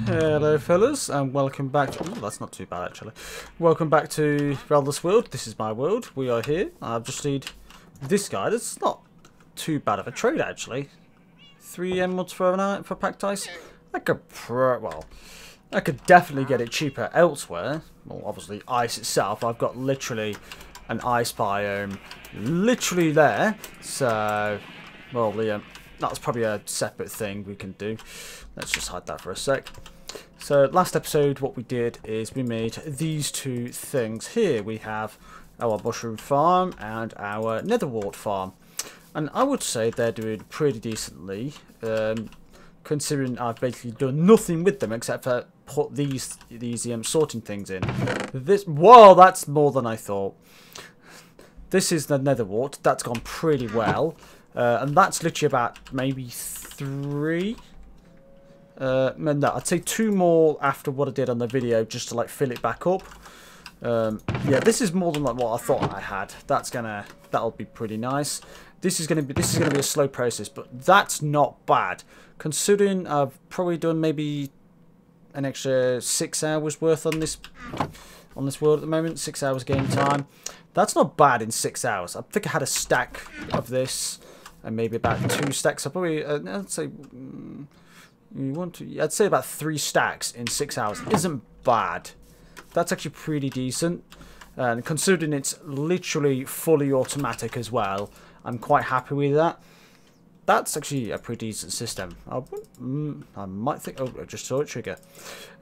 Hello fellas, and welcome back to... Ooh, that's not too bad actually. Welcome back to Reldeth's world. This is my world. We are here. I've just need this guy. That's not too bad of a trade actually. 3 emeralds for an eye, for packed ice. I could definitely get it cheaper elsewhere. Well, obviously ice itself. I've got literally an ice biome literally there. So, well, that's probably a separate thing we can do. Let's just hide that for a sec. So last episode what we did is we made these two things. Here we have our mushroom farm and our netherwart farm. And I would say they're doing pretty decently, considering I've basically done nothing with them except for put these sorting things in. Whoa, that's more than I thought. This is the netherwart. That's gone pretty well. And that's literally about maybe 3. No, I'd say 2 more after what I did on the video, just to like fill it back up. Yeah, this is more than like what I thought I had. That'll be pretty nice. This is gonna be a slow process, but that's not bad considering I've probably done maybe an extra 6 hours worth on this world at the moment. 6 hours game time. That's not bad in 6 hours. I think I had a stack of this and maybe about 2 stacks. I probably I'd say. I'd say about 3 stacks in 6 hours isn't bad. That's actually pretty decent. And considering it's literally fully automatic as well, I'm quite happy with that. That's actually a pretty decent system. I might think... Oh, I just saw it trigger.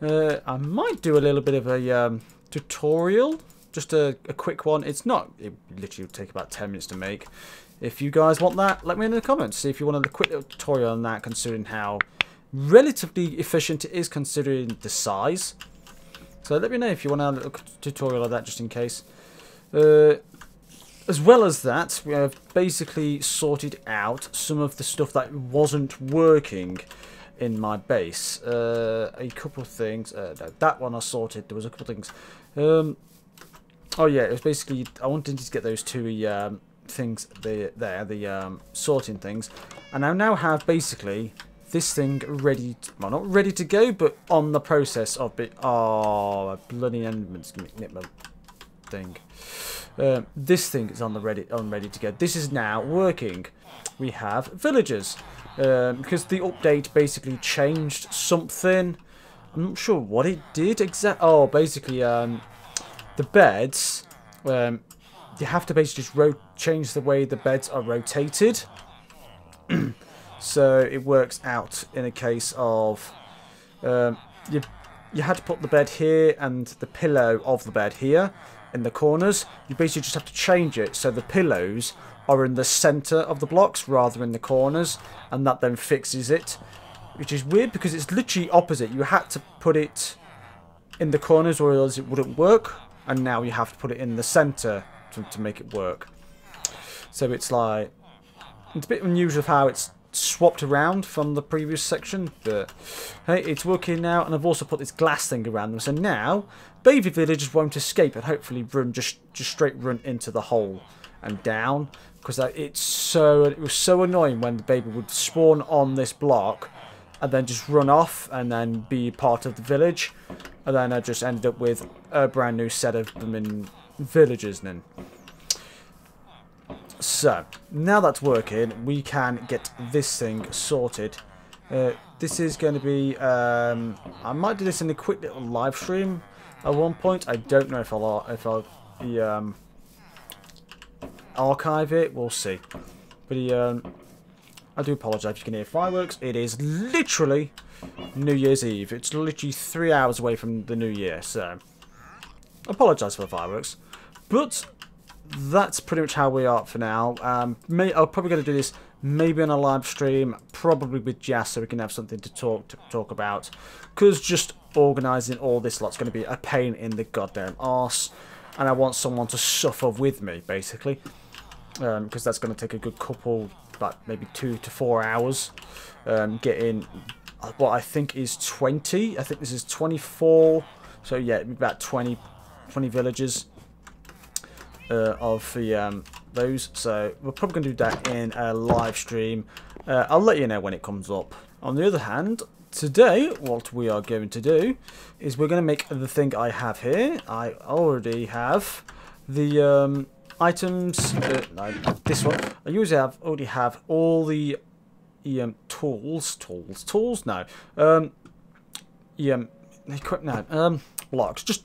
I might do a little bit of a tutorial. Just a quick one. It literally will take about 10 minutes to make. If you guys want that, let me know in the comments. See if you want a quick little tutorial on that, considering how relatively efficient it is considering the size. So let me know if you want a little tutorial of that just in case. As well as that, we have basically sorted out some of the stuff that wasn't working in my base. A couple of things. No, that one I sorted. There was a couple of things. Oh yeah, it was basically I wanted to get those 2 things the sorting things, and I now have basically this thing ready, well, not ready to go, but on the process of it. Oh, a bloody enderman's gonna nip my thing. This thing is ready to go. This is now working. We have villagers because the update basically changed something. I'm not sure what it did exactly. Oh, basically, the beds. You have to basically just change the way the beds are rotated. So it works out in a case of you had to put the bed here and the pillow of the bed here in the corners. You basically just have to change it so the pillows are in the center of the blocks rather than in the corners, and that then fixes it. Which is weird because it's literally opposite. You had to put it in the corners or else it wouldn't work, and now you have to put it in the center to make it work. So it's like, it's a bit unusual how it's swapped around from the previous section, but hey, it's working now. And I've also put this glass thing around them, so now baby villagers won't escape and hopefully run just straight run into the hole and down, because it was so annoying when the baby would spawn on this block and then just run off and then be part of the village, and then I just ended up with a brand new set of them in villagers then. So, now that's working, we can get this thing sorted. This is going to be... I might do this in a quick little live stream at one point. I don't know if I'll archive it. We'll see. But I do apologise if you can hear fireworks. It is literally New Year's Eve. It's literally 3 hours away from the New Year. So, apologise for the fireworks. But that's pretty much how we are for now. I'm probably going to do this maybe on a live stream, probably with Jazz, so we can have something to talk about. Because just organising all this lot's going to be a pain in the goddamn arse, and I want someone to suffer with me, basically. Because that's going to take a good couple, like maybe 2 to 4 hours. Getting what I think is 20. I think this is 24. So yeah, about 20 villages. Of the those, so we're probably going to do that in a live stream. I'll let you know when it comes up. On the other hand, today, what we are going to do is we're going to make the thing I have here. I already have the items. No, this one. I usually already have all the tools. No. Blocks. Just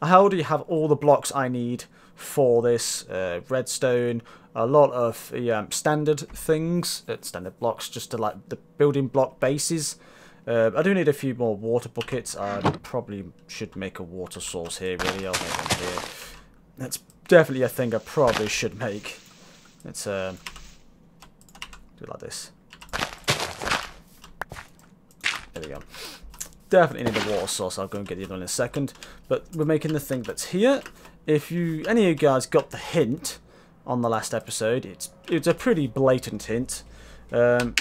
I already have all the blocks I need for this redstone. A lot of standard things, standard blocks, just to like the building block bases. I do need a few more water buckets. I probably should make a water source here. Really, I'll make one here. That's definitely a thing I probably should make. Let's do it like this. There we go. Definitely need a water source. I'll go and get the other one in a second. But we're making the thing that's here. If any of you guys got the hint on the last episode, it's a pretty blatant hint. It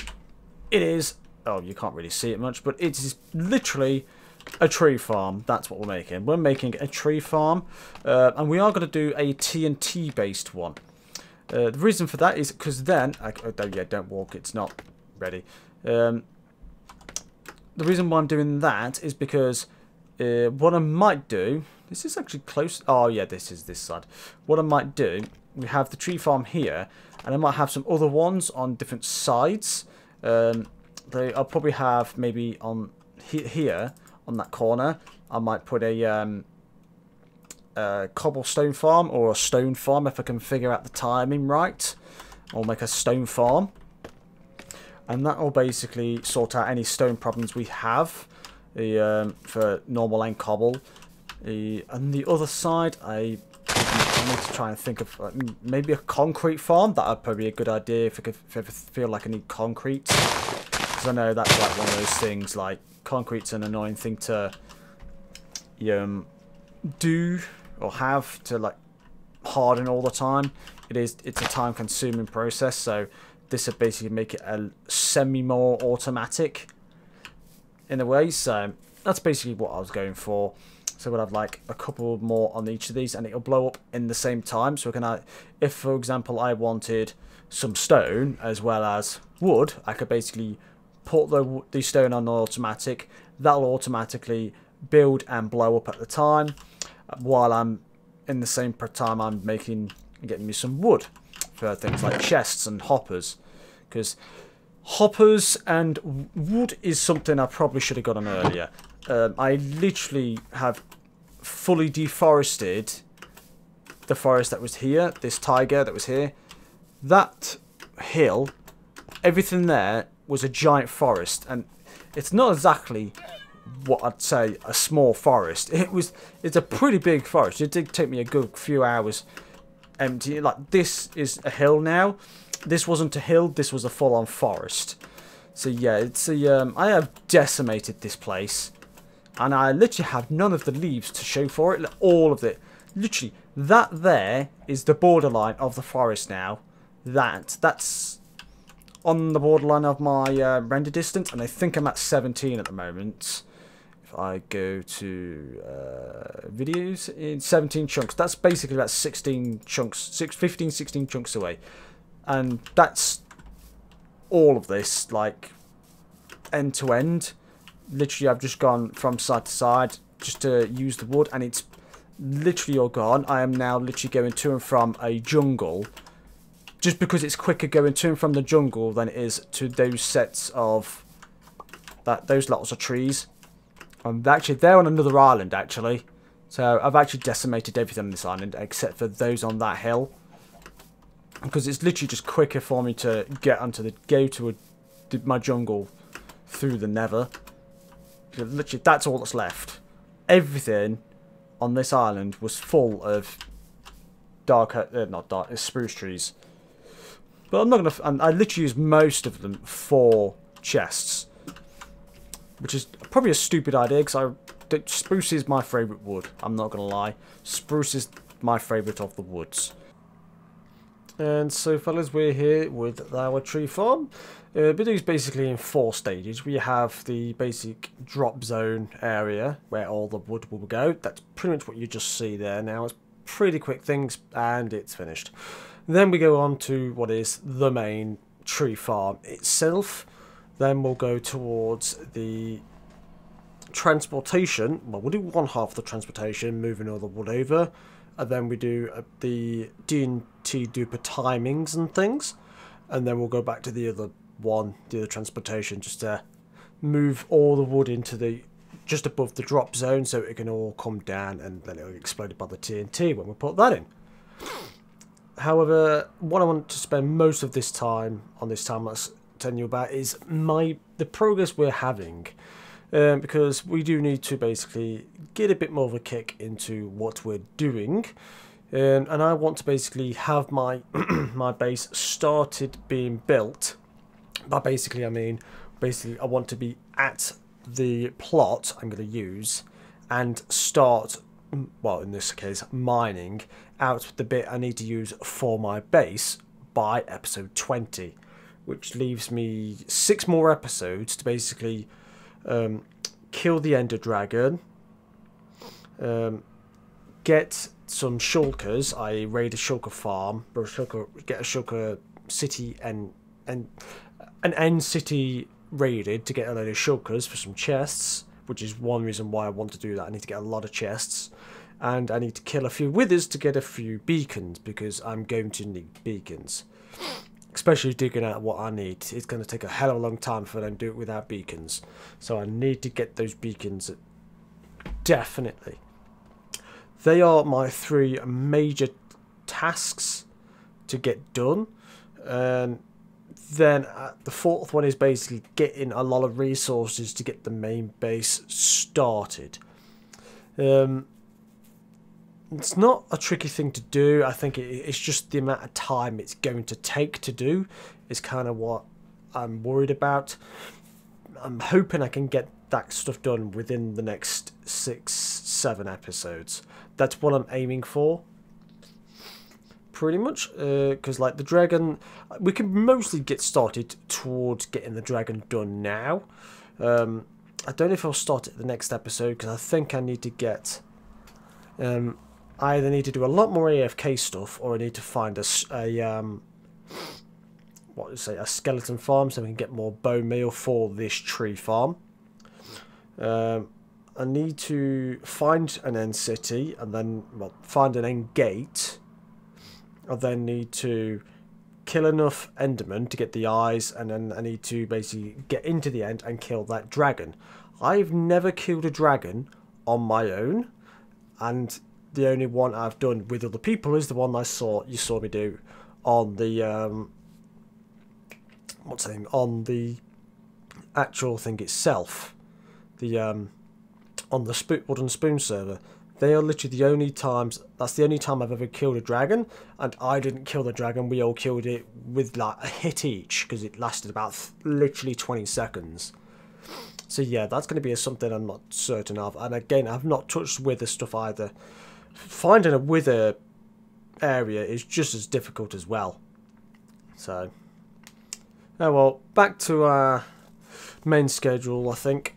is. Oh, you can't really see it much, but it is literally a tree farm. That's what we're making. We're making a tree farm, and we are going to do a TNT based one. The reason for that is because then, don't walk. It's not ready. The reason why I'm doing that is because what I might do. This is actually close. Oh yeah, this is this side. What I might do. We have the tree farm here, and I might have some other ones on different sides. I'll probably have maybe on here on that corner. I might put a cobblestone farm or a stone farm if I can figure out the timing right. I'll make a stone farm, and that will basically sort out any stone problems we have for normal and cobble. On the other side, I need to try and think of maybe a concrete farm. That would probably be a good idea if I ever feel like I need concrete. Because I know that's like one of those things, like concrete's an annoying thing to do or have to like harden all the time. It's a time consuming process, so this would basically make it a semi-more automatic in a way. So that's basically what I was going for. So we'll have like a couple more on each of these, and it'll blow up in the same time. So if for example I wanted some stone as well as wood, I could basically put the stone on automatic. That'll automatically build and blow up at the time, while I'm in the same time I'm getting me some wood for things like chests and hoppers, because hoppers and wood is something I probably should have gotten earlier. I literally have fully deforested the forest that was here, this taiga that was here. That hill, everything there was a giant forest, and it's not exactly what I'd say a small forest. It's a pretty big forest. It did take me a good few hours emptying. Like, this is a hill now. This wasn't a hill, this was a full-on forest. So yeah, I have decimated this place. And I literally have none of the leaves to show for it. All of it. Literally, that there is the borderline of the forest now. That's on the borderline of my render distance. And I think I'm at 17 at the moment. If I go to videos, in 17 chunks. That's basically about 16 chunks. 15, 16 chunks away. And that's all of this, like, end to end. Literally, I've just gone from side to side just to use the wood, and it's literally all gone. I am now literally going to and from a jungle, just because it's quicker going to and from the jungle than it is to those sets of those lots of trees. Actually, they're on another island, actually. So I've actually decimated everything on this island except for those on that hill, because it's literally just quicker for me to go to my jungle through the Nether. Literally, that's all that's left. Everything on this island was full of spruce trees. But I'm not gonna. I literally used most of them for chests, which is probably a stupid idea because spruce is my favourite wood. I'm not gonna lie. Spruce is my favourite of the woods. And so, fellas, we're here with our tree farm. But it's basically in 4 stages. We have the basic drop zone area where all the wood will go. That's pretty much what you just see there now. It's pretty quick things, and it's finished. Then we go on to what is the main tree farm itself. Then we'll go towards the transportation. Well, we'll do one half of the transportation, moving all the wood over. And then we do the D&T duper timings and things. And then we'll go back to the other one, the other transportation, just to move all the wood into the just above the drop zone so it can all come down, and then it'll be exploded by the TNT when we put that in. However, what I want to spend most of this time on this time lapse telling you about is the progress we're having, because we do need to basically get a bit more of a kick into what we're doing, and I want to basically have my my base started being built. By basically I mean I want to be at the plot I'm going to use and start, well in this case mining out the bit I need to use for my base by episode 20, which leaves me 6 more episodes to basically kill the Ender Dragon, get some shulkers, i.e. raid a shulker farm, or get a shulker city and an end city raided to get a load of shulkers for some chests, which is one reason why I want to do that. I need to get a lot of chests, and I need to kill a few withers to get a few beacons, because I'm going to need beacons, especially digging out what I need. It's going to take a hell of a long time if I don't do it without beacons, so I need to get those beacons definitely. They are my 3 major tasks to get done, and then the 4th one is basically getting a lot of resources to get the main base started. It's not a tricky thing to do. I think it's just the amount of time it's going to take to do is kind of what I'm worried about. I'm hoping I can get that stuff done within the next 6-7 episodes. That's what I'm aiming for, pretty much, because like the dragon, we can mostly get started towards getting the dragon done now. I don't know if I'll start it the next episode, because I think I need to get I either need to do a lot more AFK stuff, or I need to find a skeleton farm so we can get more bone meal for this tree farm. I need to find an end city, and then find an end gate. I then need to kill enough endermen to get the eyes, and then I need to basically get into the end and kill that dragon. I've never killed a dragon on my own, and the only one I've done with other people is the one you saw me do on the on the actual thing itself, the on the Wooden Spoon server. They are literally the only times, that's the only time I've ever killed a dragon, and I didn't kill the dragon, we all killed it with like a hit each, because it lasted about literally 20 seconds. So yeah, that's going to be something I'm not certain of, and again, I've not touched wither stuff either. Finding a wither area is just as difficult as well. So, oh well, back to our main schedule, I think.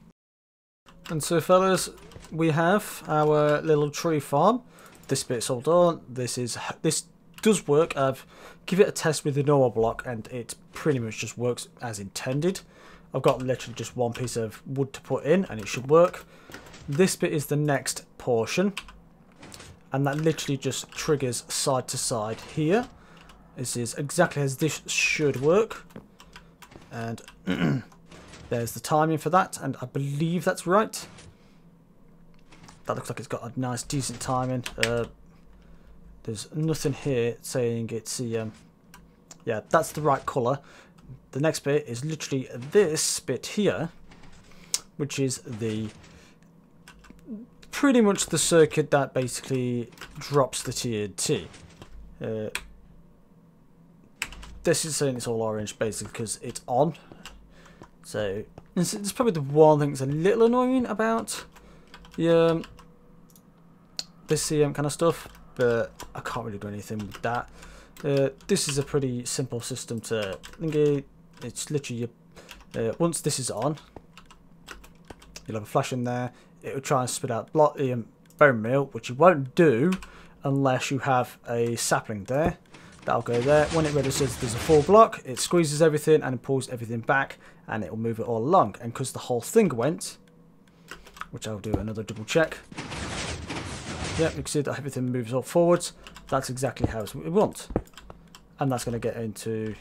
And so fellas, we have our little tree farm. This bit's all done. This does work. I've given it a test with the normal block, and it pretty much just works as intended. I've got literally just one piece of wood to put in, and it should work. This bit is the next portion, and that literally just triggers side to side here. This is exactly as this should work, and there's the timing for that, and I believe that's right. That looks like it's got a nice, decent timing. There's nothing here saying it's the... yeah, that's the right colour. The next bit is literally this bit here, which is the... pretty much the circuit that basically drops the TNT. This is saying it's all orange, basically, because it's on. So, it's probably the one thing that's a little annoying about this kind of stuff, but I can't really do anything with that. This is a pretty simple system to engage. It's literally once this is on, you'll have a flash in there. It will try and spit out bone meal, which you won't do unless you have a sapling there. That'll go there. When it registers there's a full block, it squeezes everything and it pulls everything back, and it will move it all along. And because the whole thing went, which I'll do another double check. Yep, you can see that everything moves all forwards. That's exactly how we want. And that's going to get into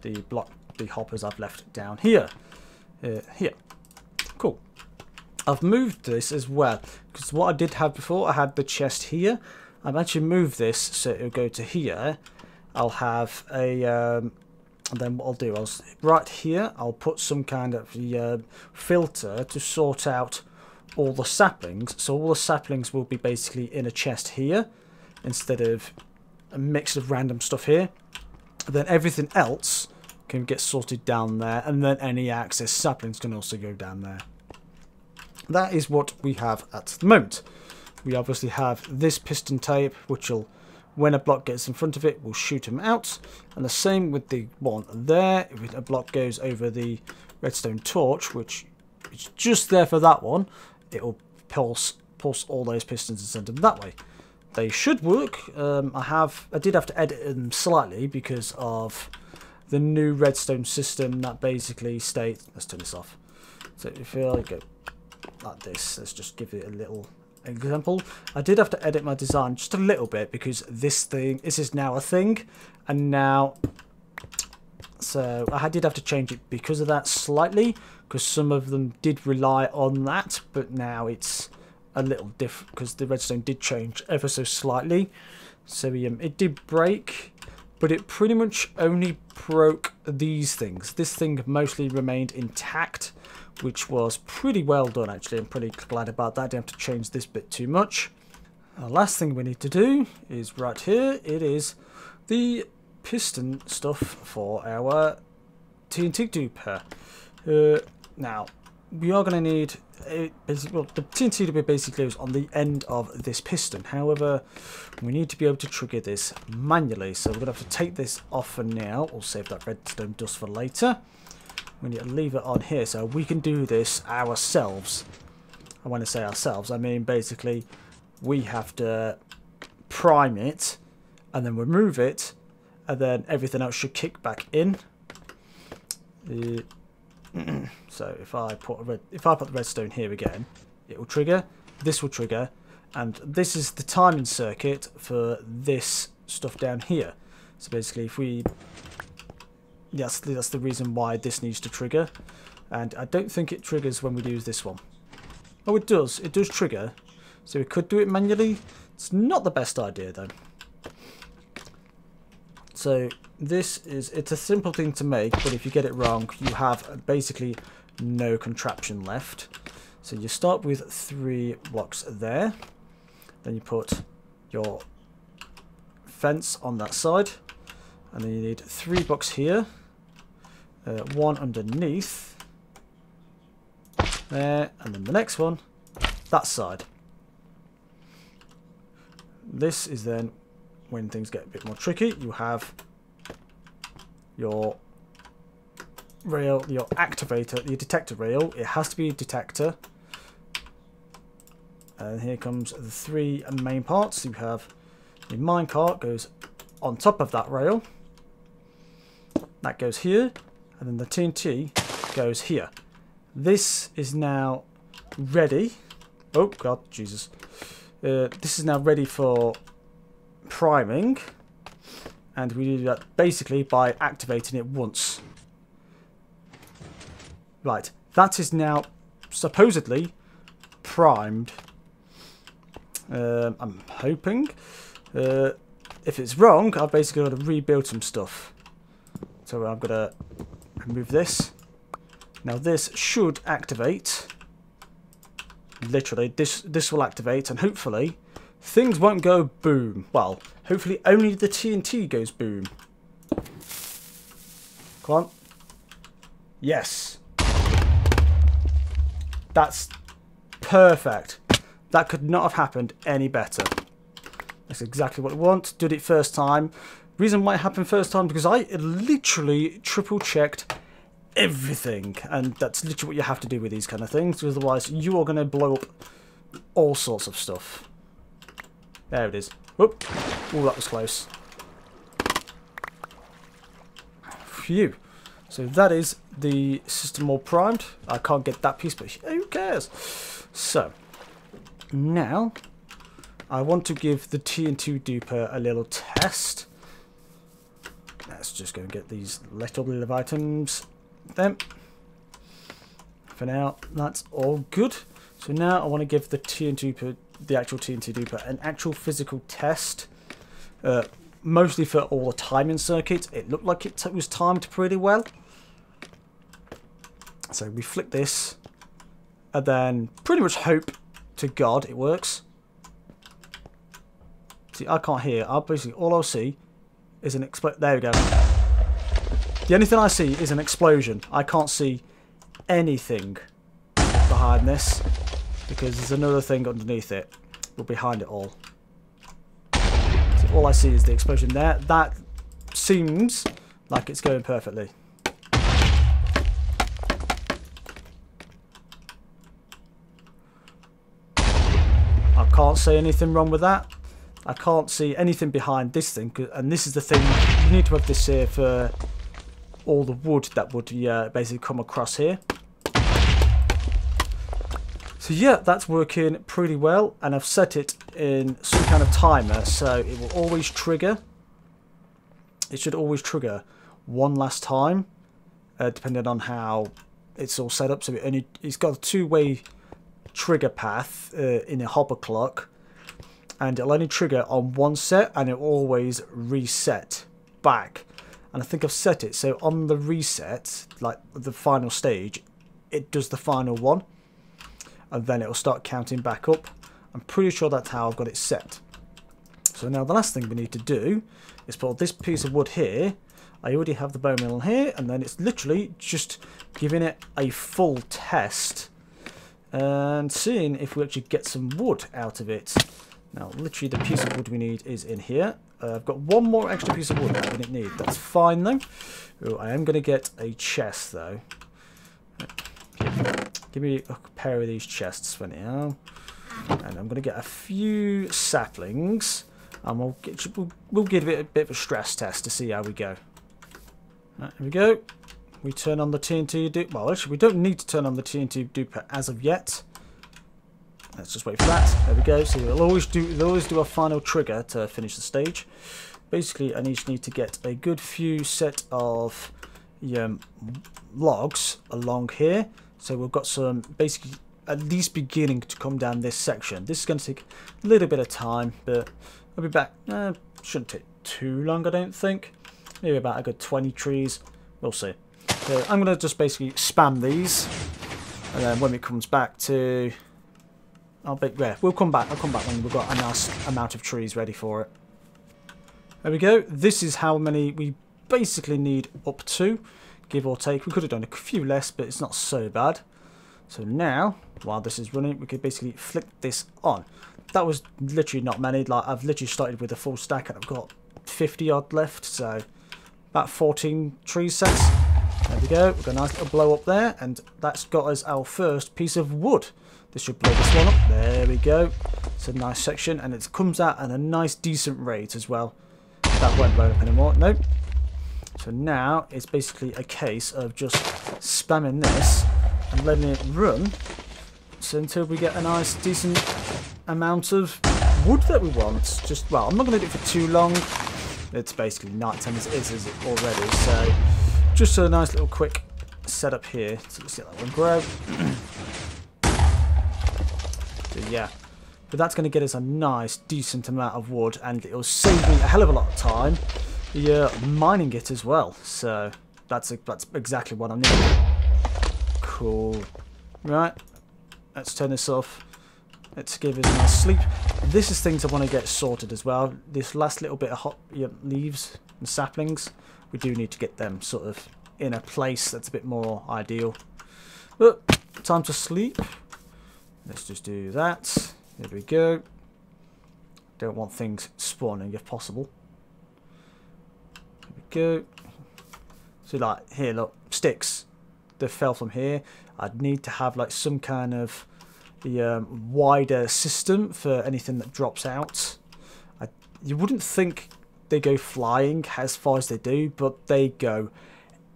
the block, the hoppers I've left down here. Here. Cool. I've moved this as well, because what I did have before, I had the chest here. I've actually moved this so it'll go to here. I'll have a, and then what I'll do, right here, I'll put some kind of filter to sort out all the saplings. So all the saplings will be basically in a chest here, instead of a mix of random stuff here. And then everything else can get sorted down there, and then any access saplings can also go down there. That is what we have at the moment. We obviously have this piston tape, which will, when a block gets in front of it, will shoot them out. And the same with the one there. If a block goes over the redstone torch, which is just there for that one, it will pulse all those pistons and send them that way. They should work. I did have to edit them slightly because of the new redstone system that basically states. Let's turn this off. So if I go like this, let's just give it a little example. I did have to edit my design just a little bit because this is now a thing, and now, so I did have to change it because of that slightly, because some of them did rely on that, but now it's a little different because the redstone did change ever so slightly. So it did break, but it pretty much only broke these things. This thing mostly remained intact, which was pretty well done actually. I'm pretty glad about that. I didn't have to change this bit too much. The last thing we need to do is right here. It is the piston stuff for our TNT duper. Now, we are going to need the TNT duper basically goes on the end of this piston. However, we need to be able to trigger this manually. So we're going to have to take this off for now. We'll save that redstone dust for later. We need to leave it on here so we can do this ourselves. And when I say ourselves, I mean basically we have to prime it and then remove it, and then everything else should kick back in. So if I put the redstone here again, it will trigger. This will trigger, and this is the timing circuit for this stuff down here. So basically, if we that's the reason why this needs to trigger, and I don't think it triggers when we use this one. Oh, it does. It does trigger, so we could do it manually. It's not the best idea though. So it's a simple thing to make, but if you get it wrong, you have basically no contraption left. So you start with 3 blocks there, then you put your fence on that side, and then you need 3 blocks here, 1 underneath there, and then the next one that side. This is then when things get a bit more tricky. You have your rail, your activator, your detector rail. It has to be a detector. And here comes the 3 main parts. You have the minecart goes on top of that rail. That goes here, and then the TNT goes here. This is now ready. Oh God, Jesus! This is now ready for priming, and we do that basically by activating it once. Right, that is now supposedly primed. I'm hoping. If it's wrong, I've basically got to rebuild some stuff. So I'm going to remove this. Now this should activate. Literally, this will activate, and hopefully things won't go boom. Well, hopefully only the TNT goes boom. Come on. Yes. That's perfect. That could not have happened any better. That's exactly what I want. Did it first time. Reason why it happened first time, because I literally triple checked everything, and that's literally what you have to do with these kind of things, because otherwise you are going to blow up all sorts of stuff. There it is. Whoop. Oh, that was close. Phew. So that is the system all primed. I can't get that piece, but who cares? So, now, I want to give the TNT duper a little test. Let's just go and get these little items. Then, for now, that's all good. So now I want to give the actual TNT duper an actual physical test. Mostly for all the timing circuits. It looked like it was timed pretty well. So we flick this, and then pretty much hope to God it works. See, I can't hear. Basically, all I'll see is an explosion. There we go. The only thing I see is an explosion. I can't see anything behind this, because there's another thing underneath it, or behind it all. So all I see is the explosion there. That seems like it's going perfectly. I can't say anything wrong with that. I can't see anything behind this thing, and this is the thing. You need to have this here for all the wood that would basically come across here. So yeah, that's working pretty well, and I've set it in some kind of timer, so it will always trigger. It should always trigger one last time, depending on how it's all set up. So it's got a two-way trigger path in a hopper clock, and it'll only trigger on one set, and it'll always reset back. And I think I've set it so on the reset, like the final stage, it does the final one, and then it'll start counting back up. I'm pretty sure that's how I've got it set. So now the last thing we need to do is put this piece of wood here. I already have the bone meal here, and then it's literally just giving it a full test and seeing if we actually get some wood out of it. Now, literally the piece of wood we need is in here. I've got one more extra piece of wood that we didn't need. That's fine though. Ooh, I am going to get a chest though. Give me a pair of these chests for now. And I'm going to get a few saplings. And we'll give it a bit of a stress test to see how we go. Right, here we go. We turn on the TNT duper. Well, actually, we don't need to turn on the TNT duper as of yet. Let's just wait for that. There we go. So it'll always do a final trigger to finish the stage. Basically, I just need to get a good few set of logs along here. So we've got some basically at least beginning to come down this section. This is going to take a little bit of time, but I'll be back. Shouldn't take too long, I don't think. Maybe about a good 20 trees. We'll see. So I'm going to just basically spam these, and then when it comes back to, we'll come back. I'll come back when we've got a nice amount of trees ready for it. There we go. This is how many we basically need up to, give or take. We could have done a few less, but it's not so bad. So now, while this is running, we could basically flick this on. That was literally not many. Like, I've literally started with a full stack, and I've got 50 odd left, so about 14 tree sets. There we go. We've got a nice little blow up there, and that's got us our first piece of wood. This should blow this one up. There we go. It's a nice section, and it comes out at a nice decent rate as well. That won't blow up anymore. Nope. So now it's basically a case of just spamming this and letting it run, so until we get a nice decent amount of wood that we want. Just, well, I'm not going to do it for too long. It's basically night time as it is already, so just a nice little quick setup here. So let's get that one grow. So yeah, but that's going to get us a nice decent amount of wood, and it'll save me a hell of a lot of time mining it as well. So that's exactly what I need. Cool. Right, let's turn this off. Let's give it a nice sleep. This is things I want to get sorted as well. This last little bit of hot leaves and saplings, we do need to get them sort of in a place that's a bit more ideal. But time to sleep. Let's just do that. There we go. Don't want things spawning if possible. There we go. So like here, look, sticks that fell from here. I'd need to have like some kind of wider system for anything that drops out. You wouldn't think they go flying as far as they do, but they go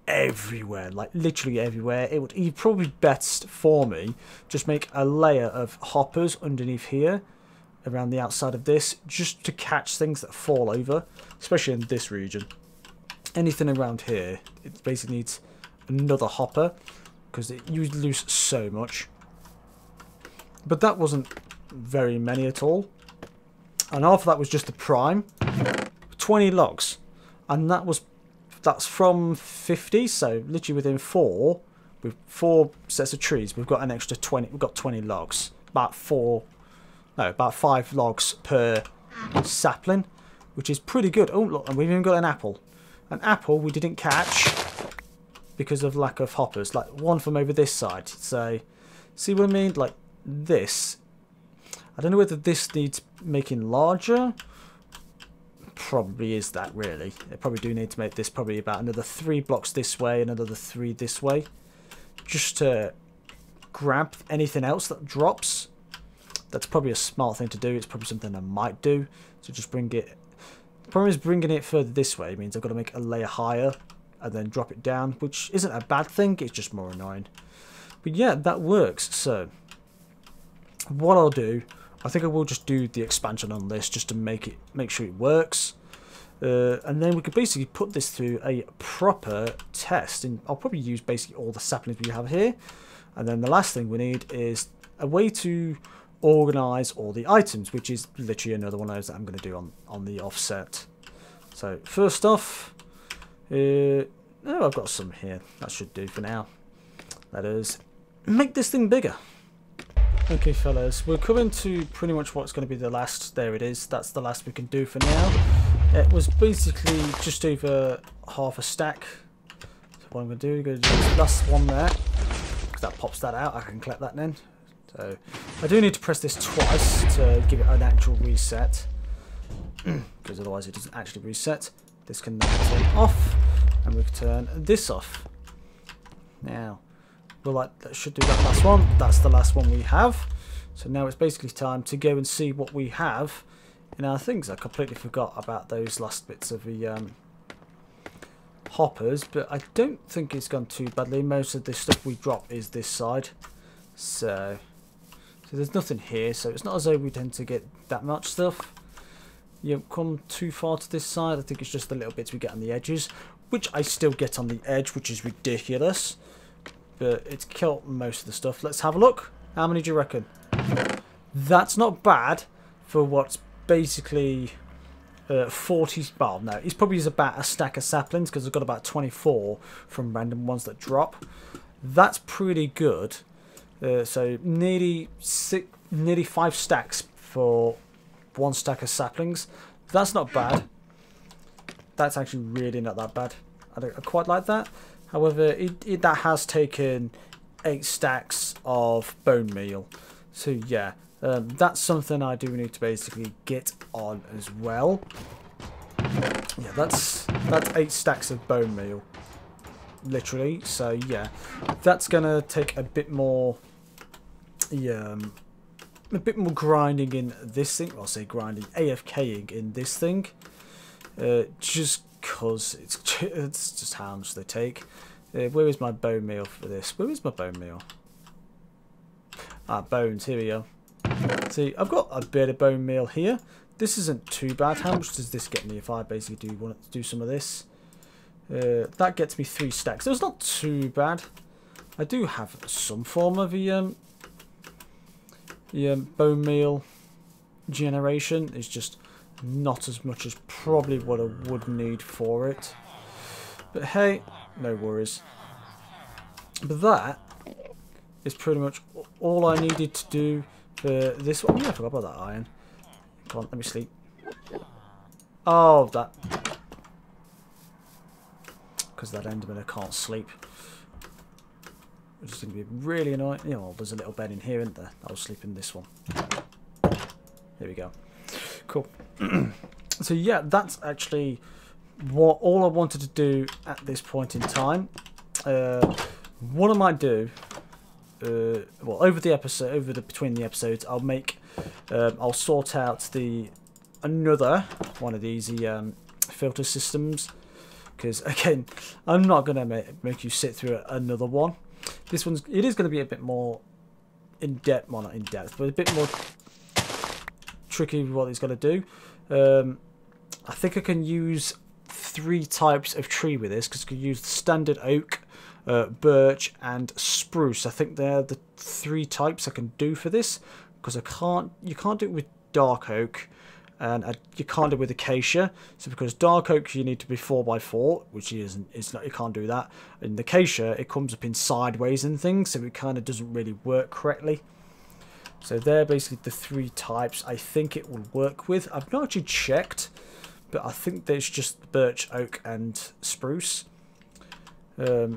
everywhere, like literally everywhere. It would be probably best for me just make a layer of hoppers underneath here around the outside of this, just to catch things that fall over, especially in this region. Anything around here, it basically needs another hopper because you lose so much. But that wasn't very many at all, and half of that was just the prime. 20 logs, and that's from 50, so literally within with 4 sets of trees, we've got an extra 20. We've got 20 logs, about 5 logs per sapling, which is pretty good. Oh look, and we've even got an apple. An apple we didn't catch because of lack of hoppers. Like one from over this side. So, see what I mean? Like this. I don't know whether this needs making larger. Probably is that, really. They probably do need to make this probably about another 3 blocks this way and another 3 this way, just to grab anything else that drops. That's probably a smart thing to do. It's probably something I might do. So just bring it. The problem is bringing it further this way means I've got to make a layer higher and then drop it down, which isn't a bad thing. It's just more annoying. But yeah, that works. So what I'll do, I think I will just do the expansion on this just to make sure it works. And then we could basically put this through a proper test. And I'll probably use basically all the saplings we have here. And then the last thing we need is a way to organize all the items, which is literally another one of those that I'm going to do on the offset. So first off, oh, I've got some here. That should do for now. That is, make this thing bigger. Okay, fellas, we're coming to pretty much what's going to be the last. There it is. That's the last we can do for now. It was basically just over half a stack. So what I'm going to do, this last one there. Because that pops that out. I can collect that then. So I do need to press this twice to give it an actual reset. Because otherwise it doesn't actually reset. This can now turn off. And we can turn this off. Now, well, that should do that last one. That's the last one we have. So now it's basically time to go and see what we have in our things. I completely forgot about those last bits of the hoppers, but I don't think it's gone too badly. Most of the stuff we drop is this side. So there's nothing here, so it's not as though we tend to get that much stuff. You don't come too far to this side. I think it's just the little bits we get on the edges, which I still get on the edge, which is ridiculous. But it's killed most of the stuff. Let's have a look. How many do you reckon? That's not bad for what's basically 40. Well, no, it's probably about a stack of saplings because I've got about 24 from random ones that drop. That's pretty good. So nearly 5 stacks for 1 stack of saplings. That's not bad. That's actually really not that bad. I quite like that. However, that has taken 8 stacks of bone meal. So yeah, that's something I do need to basically get on as well. Yeah, that's 8 stacks of bone meal, literally. So yeah, that's gonna take a bit more, grinding in this thing. I'll say grinding, AFKing in this thing, just because it's just how much they take. Where is my bone meal for this? Where is my bone meal? Ah, bones. Here we go. See, I've got a bit of bone meal here. This isn't too bad. How much does this get me if I basically do want to do some of this? That gets me 3 stacks. So it's not too bad. I do have some form of the bone meal generation. It's just not as much as probably what I would need for it. But hey, no worries. But that is pretty much all I needed to do for this one. Oh, yeah, I forgot about that iron. Come on, let me sleep. Oh, that. Because that Enderman, I can't sleep. Which is going to be really annoying. You know, there's a little bed in here, isn't there? I'll sleep in this one. Here we go. Cool. So yeah, that's actually all I wanted to do at this point in time. What I might do, well, over the episode, between the episodes, I'll sort out another one of these filter systems, because again, I'm not going to make you sit through another one. This one's, it is going to be a bit more in depth, well not in depth, but a bit more tricky with what it's going to do. I think I can use 3 types of tree with this, because I can use the standard oak, birch and spruce. I think they're the 3 types I can do for this, because you can't do it with dark oak, and you can't do it with acacia. So because dark oak you need to be 4x4, which it's not, you can't do that. In the acacia it comes up in sideways and things, so it kind of doesn't really work correctly. So they're basically the 3 types I think it will work with. I've not actually checked, but I think there's just birch, oak and spruce. Yeah,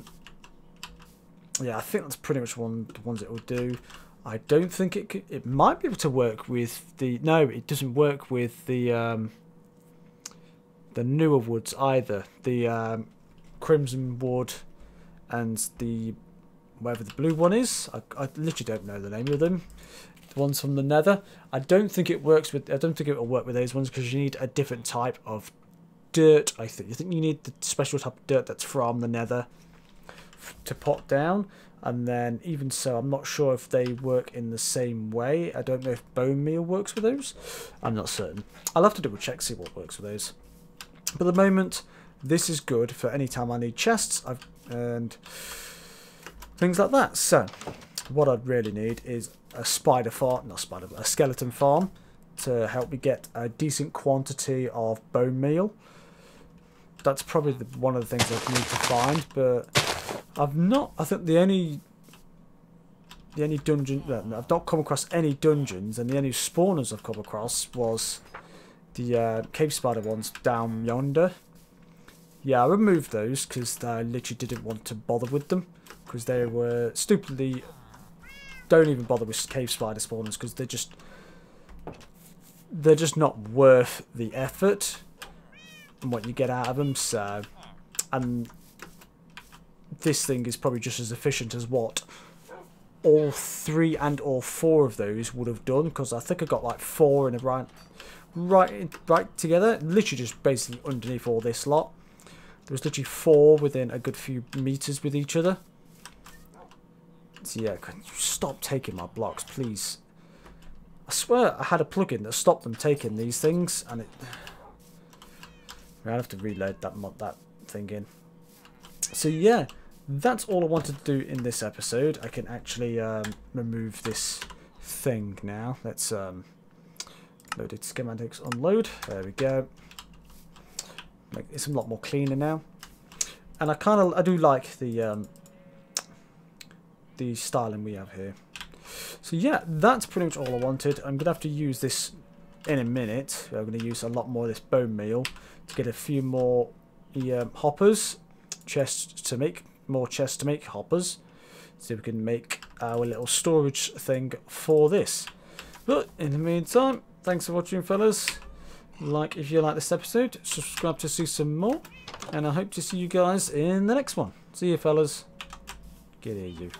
I think that's pretty much the ones it will do. I don't think it might be able to work with the... No, it doesn't work with the newer woods either. The crimson wood and the... whatever the blue one is. I literally don't know the name of them. The ones from the nether. I don't think it works with... I don't think it will work with those ones, because you need a different type of dirt, I think. You think you need the special type of dirt that's from the nether to put down. And then, even so, I'm not sure if they work in the same way. I don't know if bone meal works with those. I'm not certain. I'll have to double check, see what works with those. But at the moment, this is good for any time I need chests and things like that. So, what I'd really need is a spider farm, a skeleton farm, to help me get a decent quantity of bone meal. That's probably one of the things I need to find, but I've not. I think the only dungeon I've not come across any dungeons, and the only spawners I've come across was the cave spider ones down yonder. Yeah, I removed those because I literally didn't want to bother with them, because they were stupidly. Don't even bother with cave spider spawners, because they're just not worth the effort and what you get out of them. So, and this thing is probably just as efficient as what all 3 and all 4 of those would have done, because I think I got like 4 in a right together, literally just basically underneath all this lot. There was literally 4 within a good few meters with each other. So yeah, can you stop taking my blocks, please? I swear I had a plugin that stopped them taking these things, and I'll have to reload that thing in. So yeah, that's all I wanted to do in this episode. I can actually remove this thing now. Let's loaded schematics unload. There we go. It's a lot more cleaner now, and I do like the styling we have here. So yeah, that's pretty much all I wanted. I'm gonna have to use this in a minute. I'm gonna use a lot more of this bone meal to get a few more hoppers, chests to make hoppers, so we can make our little storage thing for this. But in the meantime, thanks for watching, fellas. Like if you like this episode, subscribe to see some more, and I hope to see you guys in the next one. See you, fellas. Get here, you.